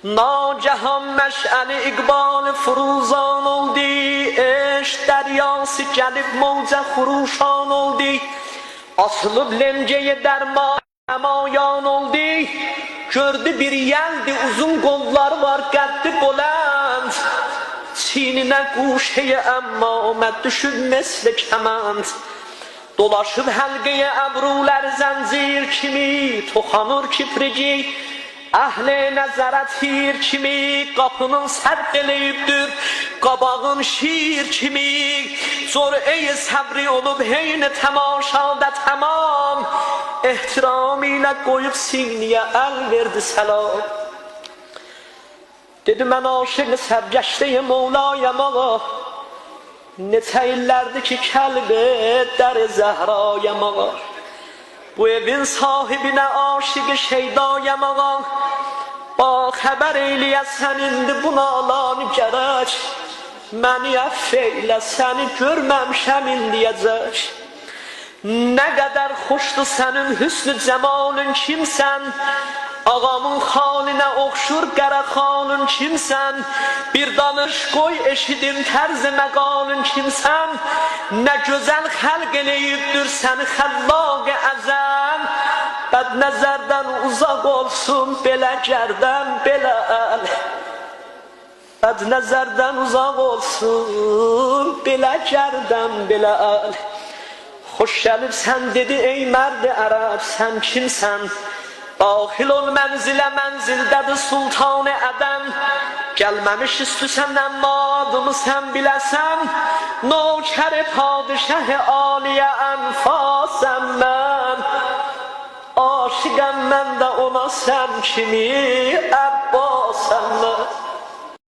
Nacahan meş'ali iqbal furuzan oldu, eşk deryası gelip mevce huruşan oldu. Asılıp lemceye derman emayan oldu. Gördü bir yeldi uzun kollar var qəddi buland. Çininə quşeye əmmamət düşüb mesle kəmənd. Dolaşıb həlqəyə əbrulər zəncir kimi, toxanır kiprici. Əhli nəzərət hir kimi, qapının sərq eləyibdir, qabağın şir kimi. Zor ey səbri olub heyni təmaşada tamam, ehtiram ilə qoyub siniyə əl verdi səlam. Dedi mən aşıqı sərgəşdəyim Mevlayam ağa, neçə illərdir ki kəlbət dəri Zəhrayam ağa. Bu evin sahibinə aşıqı şeydayam ağa, bax xəbər eləyəsən indi buna alanı gərək. Məni əff eylə səni görməmişəm indiyəcək. Nə qədər xoşdur sənin hüsnü cəmalın kimsən, ağamın xalinə oxşur qərəxanın kimsən. Bir danış qoy eşidim tərz-i məqalın kimsən. Nə gözəl xəlq eləyibdir səni xəllaq-ı əzəm. Bəd nəzərdən uzaq olsun belə gərdən belə əl. Bəd nəzərdən uzaq olsun belə gərdən belə əl. Xoş gəlibsən dedi ey mərd-i ərəb sən kimsən. Daxil ol mənzilə mənzildədir sultan-ı ədəm. Gəlməmiş üstüsən əmma adımı sən biləsən. Nokər-i padişah-ı aliyə ənfasəm mən. Aşiqəm mən də ona sən kimi Əbbas.